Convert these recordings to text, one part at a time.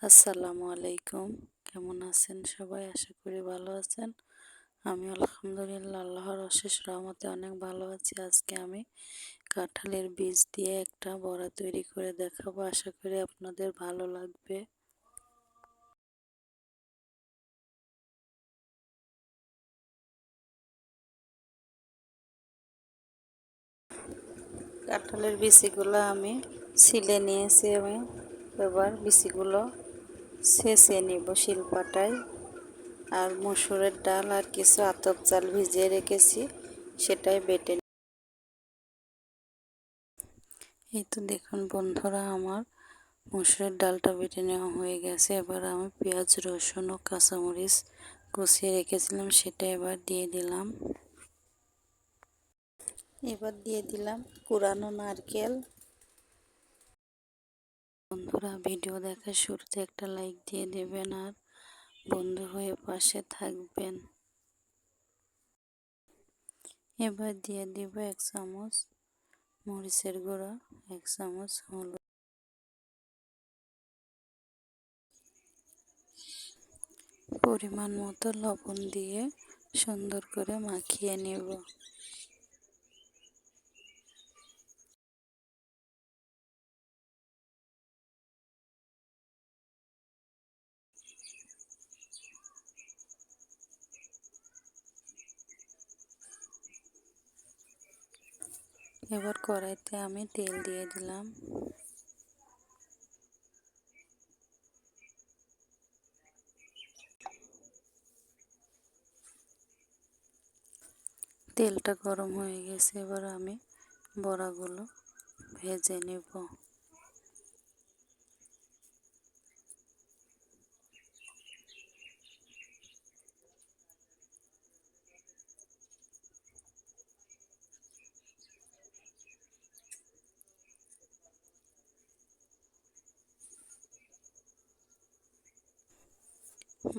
আসসালামু আলাইকুম। কেমন আছেন সবাই? আশা করি ভালো আছেন। আমি আলহামদুলিল্লাহ আল্লাহর অশেষ রহমতে অনেক ভালো আছি। আজকে আমি কাঁঠালের বীজ দিয়ে একটা বড়া তৈরি করে দেখাবো। আশা করি আপনাদের ভালো লাগবে। কাঁঠালের বিচিগুলো আমি ছিলে নিয়েছি। আমি এবার বিচিগুলো ছেঁচে নিব শিলপাটায়। আর মসুরের ডাল আর কিছু আতপ চাল ভিজিয়ে রেখেছি, সেটাই বেটে। এই তো দেখুন বন্ধুরা, আমার মসুরের ডালটা বেটে নেওয়া হয়ে গেছে। এবার আমি পেঁয়াজ, রসুন ও কাঁচামরিচ কুচিয়ে রেখেছিলাম, সেটা এবার দিয়ে দিলাম। এবার দিয়ে দিলাম কুড়ানো নারকেল। বন্ধুরা, ভিডিও দেখার শুরুতে একটা লাইক দিয়ে দেবেন আর বন্ধু হয়ে পাশে থাকবেন। এবার দিয়ে দিব 1 চামচ মরিচের গুঁড়া, 1 চামচ হলুদ, পরিমাণ মতো লবণ দিয়ে সুন্দর করে মাখিয়ে নেব। এবার কড়াইতে আমি তেল দিয়ে দিলাম। তেলটা গরম হয়ে গেছে, এবার আমি বড়াগুলো ভেজে নেব।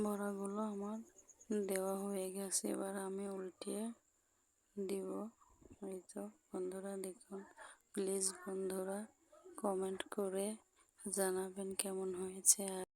বড়াগুলো আমার দেওয়া হয়ে গেছে, এবার আমি উল্টিয়ে দিব। এই তো বন্ধুরা দেখুন, প্লিজ বন্ধুরা কমেন্ট করে জানাবেন কেমন হয়েছে। আর